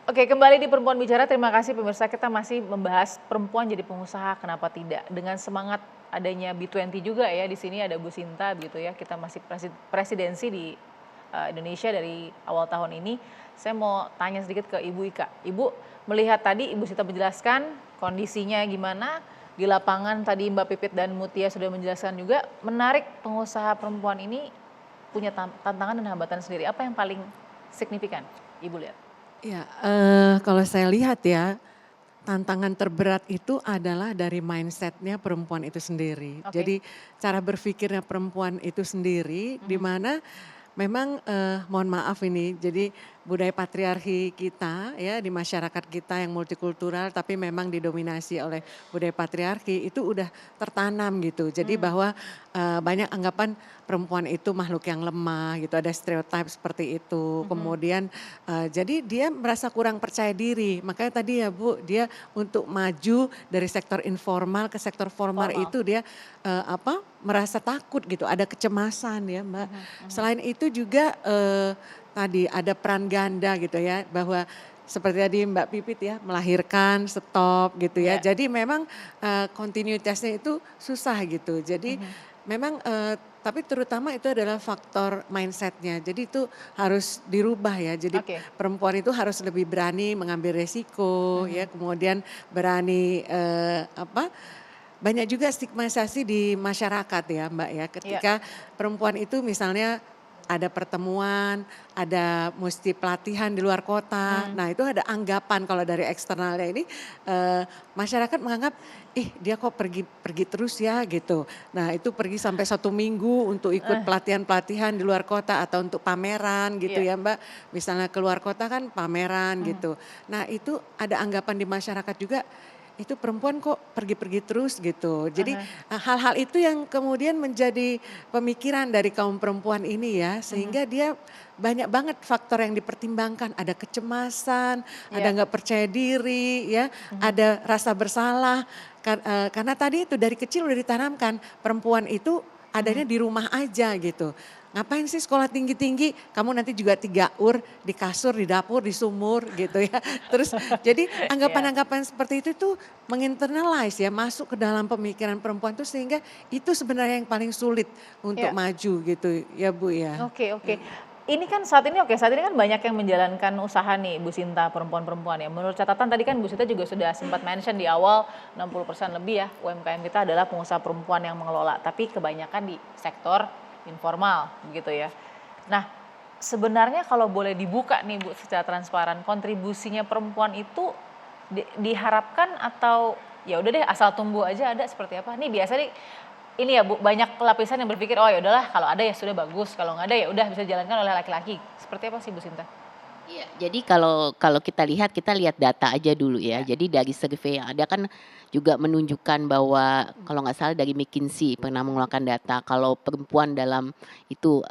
Oke, kembali di Perempuan Bicara. Terima kasih pemirsa, kita masih membahas perempuan jadi pengusaha, kenapa tidak? Dengan semangat adanya B20 juga ya, di sini ada Bu Sinta gitu ya. Kita masih presidensi di Indonesia dari awal tahun ini. Saya mau tanya sedikit ke Ibu Ika. Ibu melihat tadi Ibu Sinta menjelaskan kondisinya gimana, di lapangan tadi Mbak Pipit dan Mutia sudah menjelaskan juga, menarik pengusaha perempuan ini punya tantangan dan hambatan sendiri. Apa yang paling signifikan Ibu lihat? Ya, kalau saya lihat ya, tantangan terberat itu adalah dari mindsetnya perempuan itu sendiri. Oke. Jadi cara berpikirnya perempuan itu sendiri, di mana memang mohon maaf ini, jadi budaya patriarki kita ya di masyarakat kita yang multikultural tapi memang didominasi oleh budaya patriarki itu udah tertanam gitu. Jadi bahwa banyak anggapan perempuan itu makhluk yang lemah gitu, ada stereotip seperti itu. Kemudian jadi dia merasa kurang percaya diri. Makanya tadi ya Bu, dia untuk maju dari sektor informal ke sektor formal Formal. itu dia merasa takut gitu, ada kecemasan ya Mbak. Selain itu juga tadi ada peran ganda gitu ya, bahwa seperti tadi Mbak Pipit ya, melahirkan, stop gitu ya. Ya. Jadi memang kontinuitasnya itu susah gitu. Jadi memang tapi terutama itu adalah faktor mindsetnya. Jadi itu harus dirubah ya. Jadi Oke. perempuan itu harus lebih berani mengambil resiko ya, kemudian berani banyak juga stigmatisasi di masyarakat ya Mbak ya, Iya. ketika perempuan itu misalnya ada pertemuan, ada mesti pelatihan di luar kota. Nah itu ada anggapan kalau dari eksternalnya ini masyarakat menganggap, ih dia kok pergi pergi terus ya gitu. Nah itu pergi sampai 1 minggu untuk ikut pelatihan-pelatihan di luar kota atau untuk pameran gitu Iya. ya Mbak. Misalnya keluar kota kan pameran gitu. Nah itu ada anggapan di masyarakat juga, itu perempuan kok pergi-pergi terus gitu. Jadi hal-hal itu yang kemudian menjadi pemikiran dari kaum perempuan ini ya, sehingga dia banyak banget faktor yang dipertimbangkan. Ada kecemasan, ada Iya. nggak percaya diri ya, ada rasa bersalah. Karena tadi itu dari kecil udah ditanamkan, perempuan itu adanya di rumah aja gitu. Ngapain sih sekolah tinggi-tinggi, kamu nanti juga 3 ur di kasur, di dapur, di sumur gitu ya. Terus jadi Iya. anggapan-anggapan seperti itu tuh menginternalize ya, masuk ke dalam pemikiran perempuan tuh sehingga itu sebenarnya yang paling sulit untuk Iya. maju gitu ya Bu ya. Oke, oke. Ini kan saat ini saat ini kan banyak yang menjalankan usaha nih Bu Sinta, perempuan-perempuan ya. Menurut catatan tadi kan Bu Sinta juga sudah sempat mention di awal 60% lebih ya UMKM kita adalah pengusaha perempuan yang mengelola, tapi kebanyakan di sektor informal begitu ya. Nah, sebenarnya kalau boleh dibuka nih Bu secara transparan, kontribusinya perempuan itu diharapkan atau ya udah deh asal tumbuh aja ada seperti apa? Nih biasa nih ini ya Bu, banyak lapisan yang berpikir, oh ya udahlah kalau ada ya sudah bagus, kalau nggak ada ya udah bisa dijalankan oleh laki-laki. Seperti apa sih Bu Sinta? Iya, jadi kalau kalau kita lihat data aja dulu ya. Ya. Jadi dari survei yang ada kan juga menunjukkan bahwa kalau nggak salah dari McKinsey pernah mengeluarkan data kalau perempuan dalam itu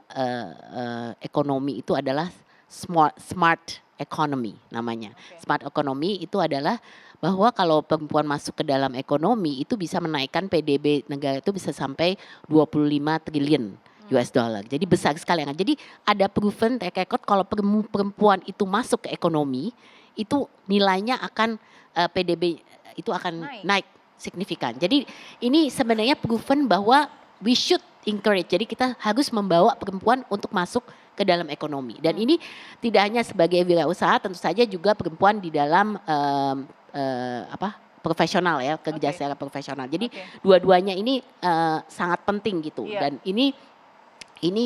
ekonomi itu adalah smart economy namanya. Oke. Smart economy itu adalah bahwa kalau perempuan masuk ke dalam ekonomi itu bisa menaikkan PDB negara itu bisa sampai 25 triliun US dollar. Jadi besar sekali. Jadi ada proven track record kalau perempuan itu masuk ke ekonomi, itu nilainya akan PDB itu akan Naik. naik signifikan. Jadi ini sebenarnya proven bahwa we should encourage. Jadi kita harus membawa perempuan untuk masuk ke dalam ekonomi. Dan ini tidak hanya sebagai wirausaha, tentu saja juga perempuan di dalam profesional ya, kerja Oke. secara profesional. Jadi Oke. dua-duanya ini sangat penting gitu. Iya. Dan ini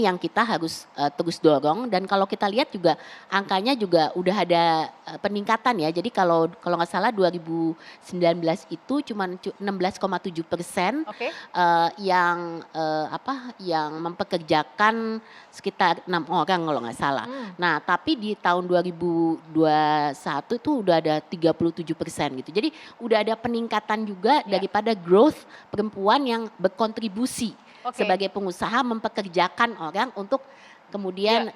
yang kita harus terus dorong, dan kalau kita lihat juga angkanya juga udah ada peningkatan ya. Jadi kalau nggak salah 2019 itu cuma 16,7% Oke. yang mempekerjakan sekitar 6 orang kalau nggak salah. Nah tapi di tahun 2021 itu udah ada 37% gitu. Jadi udah ada peningkatan juga Ya. daripada growth perempuan yang berkontribusi Oke. sebagai pengusaha mempekerjakan orang untuk kemudian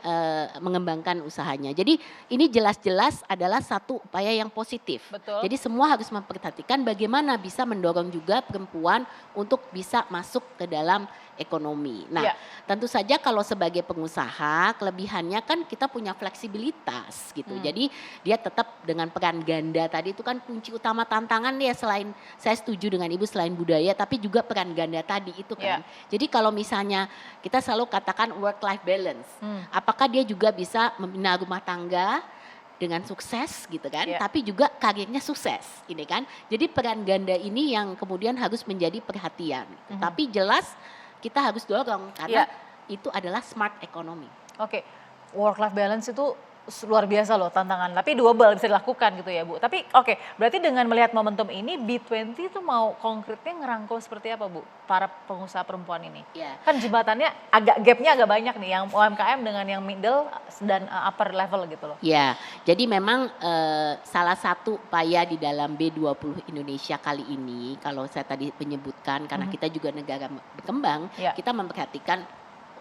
mengembangkan usahanya. Jadi ini jelas-jelas adalah satu upaya yang positif. Betul. Jadi semua harus memperhatikan bagaimana bisa mendorong juga perempuan untuk bisa masuk ke dalam ekonomi. Nah, tentu saja kalau sebagai pengusaha kelebihannya kan kita punya fleksibilitas gitu. Jadi dia tetap dengan peran ganda tadi itu kan kunci utama tantangan ya, selain saya setuju dengan Ibu selain budaya tapi juga peran ganda tadi itu kan. Jadi kalau misalnya kita selalu katakan work life balance. Apakah dia juga bisa membina rumah tangga dengan sukses gitu kan, tapi juga karirnya sukses ini kan. Jadi peran ganda ini yang kemudian harus menjadi perhatian. Tapi jelas kita harus dorong karena itu adalah smart economy. Oke, work life balance itu luar biasa loh tantangan, tapi doable bisa dilakukan gitu ya Bu. Tapi oke, berarti dengan melihat momentum ini B20 itu mau konkretnya ngerangkul seperti apa Bu para pengusaha perempuan ini? Kan jembatannya gapnya agak banyak nih, yang UMKM dengan yang middle dan upper level gitu loh. Ya, jadi memang salah satu upaya di dalam B20 Indonesia kali ini, kalau saya tadi menyebutkan karena kita juga negara berkembang, kita memperhatikan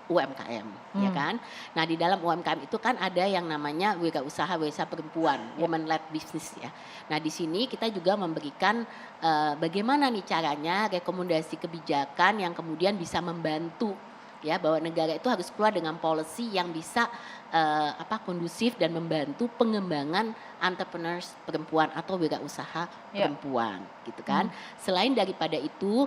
UMKM, ya kan. Nah di dalam UMKM itu kan ada yang namanya wirausaha perempuan, woman led business ya. Nah di sini kita juga memberikan bagaimana nih caranya rekomendasi kebijakan yang kemudian bisa membantu ya bahwa negara itu harus keluar dengan policy yang bisa kondusif dan membantu pengembangan entrepreneurs perempuan atau wirausaha perempuan gitu kan. Selain daripada itu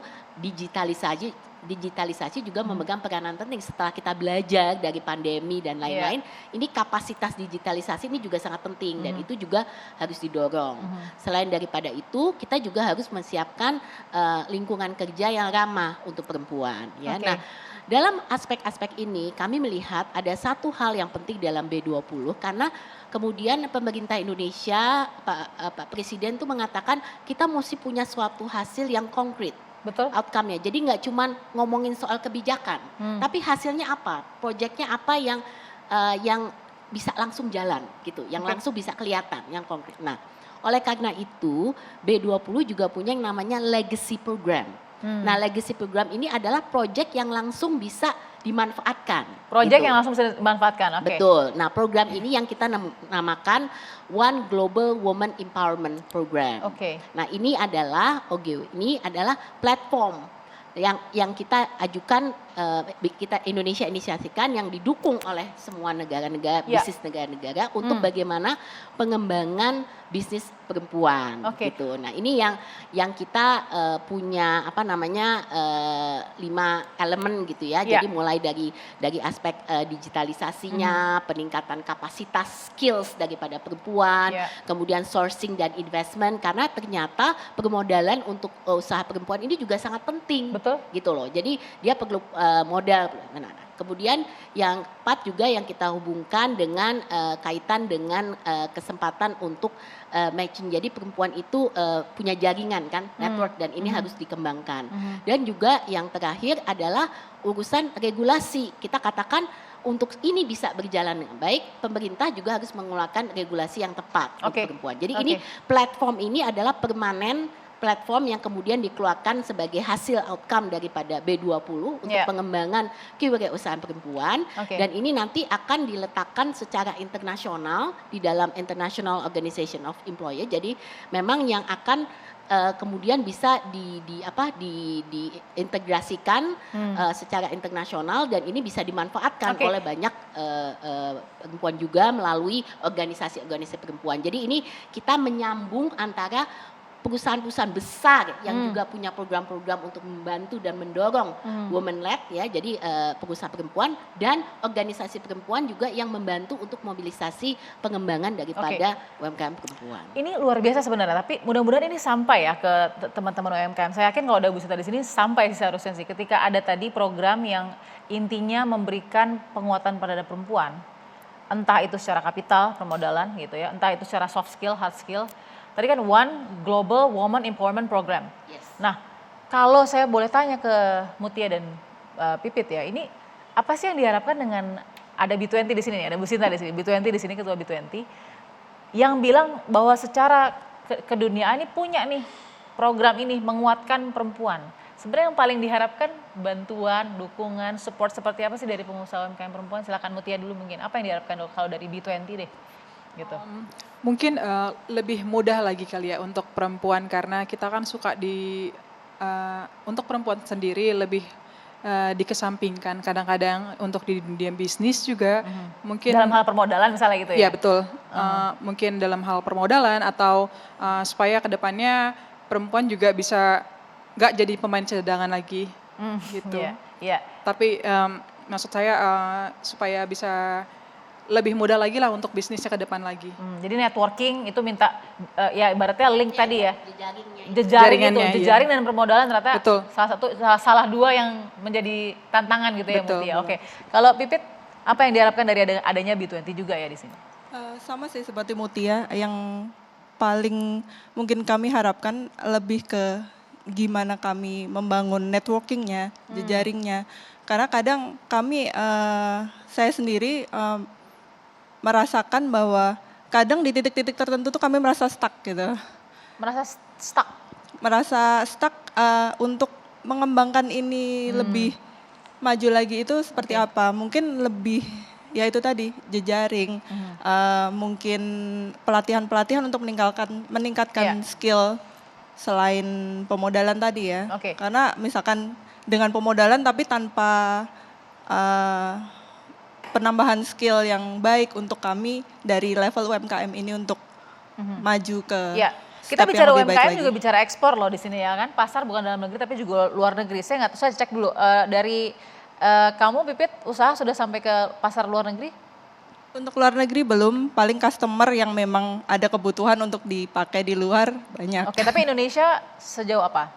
digitalisasi juga memegang peranan penting setelah kita belajar dari pandemi dan lain-lain. Ini kapasitas digitalisasi ini juga sangat penting dan itu juga harus didorong. Selain daripada itu kita juga harus menyiapkan lingkungan kerja yang ramah untuk perempuan ya. Nah, dalam aspek-aspek ini kami melihat ada satu hal yang penting dalam B20 karena kemudian pemerintah Indonesia, Pak Presiden tuh mengatakan kita mesti punya suatu hasil yang konkret. Betul. Outcome-nya. Jadi nggak cuma ngomongin soal kebijakan, tapi hasilnya apa, proyeknya apa yang bisa langsung jalan gitu, yang langsung bisa kelihatan, yang konkret. Nah, oleh karena itu B20 juga punya yang namanya legacy program. Nah, legacy program ini adalah proyek yang langsung bisa dimanfaatkan. Proyek gitu. yang langsung bisa dimanfaatkan, oke. Betul. Nah, program ini yang kita namakan One Global Woman Empowerment Program. Oke. Nah, ini adalah ini adalah platform yang kita ajukan, kita Indonesia inisiasikan yang didukung oleh semua negara-negara, bisnis negara-negara untuk bagaimana pengembangan bisnis perempuan gitu. Nah, ini yang kita punya 5 elemen gitu ya. Jadi mulai dari aspek digitalisasinya, peningkatan kapasitas skills daripada perempuan, kemudian sourcing dan investment karena ternyata permodalan untuk usaha perempuan ini juga sangat penting. Betul. Gitu loh. Jadi dia perlu modal. Nah, kemudian yang 4 juga yang kita hubungkan dengan kaitan dengan kesempatan untuk matching. Jadi perempuan itu punya jaringan kan, network dan ini harus dikembangkan. Dan juga yang terakhir adalah urusan regulasi. Kita katakan untuk ini bisa berjalan dengan baik, pemerintah juga harus mengeluarkan regulasi yang tepat untuk perempuan. Jadi ini platform ini adalah permanen platform yang kemudian dikeluarkan sebagai hasil outcome daripada B20 untuk pengembangan kewirausahaan perempuan dan ini nanti akan diletakkan secara internasional di dalam International Organization of Employers. Jadi memang yang akan kemudian bisa diintegrasikan secara internasional dan ini bisa dimanfaatkan oleh banyak perempuan juga melalui organisasi-organisasi perempuan. Jadi ini kita menyambung antara perusahaan-perusahaan besar yang juga punya program-program untuk membantu dan mendorong women led ya, jadi pengusaha perempuan dan organisasi perempuan juga yang membantu untuk mobilisasi pengembangan daripada UMKM perempuan. Ini luar biasa sebenarnya, tapi mudah-mudahan ini sampai ya ke teman-teman UMKM. Saya yakin kalau ada Bu Sinta di sini sampai seharusnya sih ketika ada tadi program yang intinya memberikan penguatan pada perempuan. Entah itu secara kapital, permodalan gitu ya, entah itu secara soft skill, hard skill. Tadi kan One Global Woman Empowerment Program. Nah, kalau saya boleh tanya ke Mutia dan Pipit ya, ini apa sih yang diharapkan dengan ada B20 di sini nih, ada Bu Sinta di sini, B20 di sini ketua B20, yang bilang bahwa secara keduniaan ini punya nih program ini menguatkan perempuan. Sebenarnya yang paling diharapkan bantuan, dukungan, support seperti apa sih dari pengusaha UMKM perempuan? Silakan Mutia dulu mungkin. Apa yang diharapkan kalau dari B20 deh? Gitu. Mungkin lebih mudah lagi kali ya untuk perempuan karena kita kan suka untuk perempuan sendiri lebih dikesampingkan kadang-kadang untuk di dunia bisnis juga mungkin Dalam hal permodalan misalnya gitu ya? Iya betul. Mungkin dalam hal permodalan atau supaya kedepannya perempuan juga bisa nggak jadi pemain cadangan lagi gitu. Iya. Tapi maksud saya supaya bisa lebih mudah lagi lah untuk bisnisnya ke depan lagi. Jadi networking itu minta ya ibaratnya link tadi ya. Jaringannya, Jejaring dan permodalan ternyata Betul. salah dua yang menjadi tantangan gitu ya Betul, Mutia. betul. Oke. Kalau Pipit apa yang diharapkan dari adanya B20 juga ya di sini? Sama sih seperti Mutia, yang paling mungkin kami harapkan lebih ke gimana kami membangun networkingnya, jejaringnya. Karena kadang kami, saya sendiri merasakan bahwa kadang di titik-titik tertentu tuh kami merasa stuck gitu. Merasa stuck untuk mengembangkan ini lebih maju lagi itu seperti apa. Mungkin lebih ya itu tadi jejaring, mungkin pelatihan-pelatihan untuk meningkatkan skill selain pemodalan tadi ya. Oke. Karena misalkan dengan pemodalan tapi tanpa penambahan skill yang baik untuk kami dari level UMKM ini untuk maju ke Ya, kita step bicara yang lebih baik UMKM lagi. juga bicara ekspor loh di sini ya kan. Pasar bukan dalam negeri tapi juga luar negeri. Saya nggak tahu, saya cek dulu dari kamu Pipit usaha sudah sampai ke pasar luar negeri? Untuk luar negeri belum, paling customer yang memang ada kebutuhan untuk dipakai di luar banyak. Oke, tapi Indonesia sejauh apa?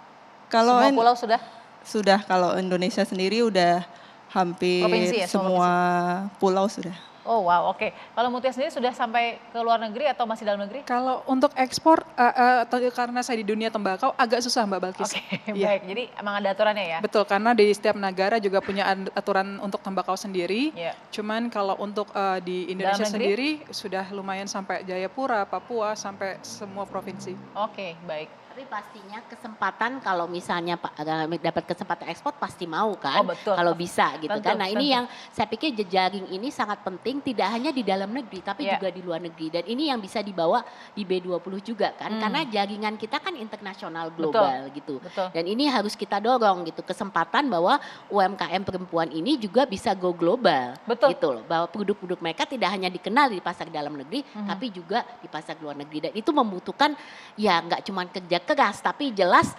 Kalau Semua pulau sudah? sudah, kalau Indonesia sendiri udah hampir Provinsi ya, semua semua pulau sudah. Oh wow, oke. Kalau Mutia sendiri sudah sampai ke luar negeri atau masih dalam negeri? Kalau untuk ekspor, karena saya di dunia tembakau agak susah Mbak Balkis. Oke, Iya. baik. Jadi emang ada aturannya ya? Betul, karena di setiap negara juga punya aturan untuk tembakau sendiri. Iya. Cuman kalau untuk di Indonesia Dalam negeri? sendiri sudah lumayan sampai Jayapura, Papua, sampai semua provinsi. Oke, baik. Tapi pastinya kesempatan kalau misalnya dapat kesempatan ekspor pasti mau kan, Oh, betul. kalau bisa gitu Tentu, kan. Nah ini tentu. yang saya pikir jejaring ini sangat penting tidak hanya di dalam negeri tapi Ya. juga di luar negeri. Dan ini yang bisa dibawa di B20 juga kan, karena jaringan kita kan internasional global gitu. Betul. Dan ini harus kita dorong gitu, kesempatan bahwa UMKM perempuan ini juga bisa go global. Betul. Gitu loh, bahwa produk-produk mereka tidak hanya dikenal di pasar dalam negeri tapi juga di pasar luar negeri. Dan itu membutuhkan ya nggak cuma kerja keras tapi jelas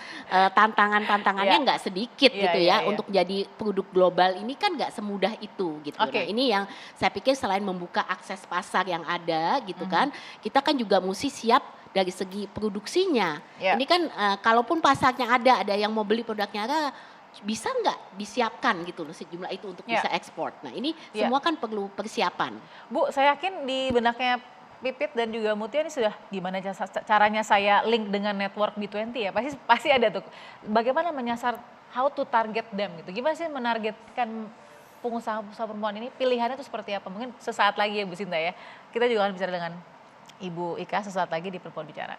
tantangannya Iya. nggak sedikit Iya, gitu iya, ya iya. untuk jadi produk global ini kan nggak semudah itu gitu. Oke. Nah ini yang saya pikir selain membuka akses pasar yang ada gitu kan, kita kan juga mesti siap dari segi produksinya. Iya. Ini kan kalaupun pasarnya ada yang mau beli produknya ada, bisa nggak disiapkan gitu loh sejumlah itu untuk Iya. bisa ekspor. Nah ini Iya. semua kan perlu persiapan. Bu, saya yakin di benaknya Pipit dan juga Mutia ini sudah gimana caranya saya link dengan network B20 ya. Pasti ada tuh. Bagaimana menyasar, how to target them gitu. Gimana sih menargetkan pengusaha-pengusaha perempuan ini? Pilihannya itu seperti apa? Mungkin sesaat lagi ya Bu Sinta ya. Kita juga akan bicara dengan Ibu Ika sesaat lagi di Perempuan Bicara.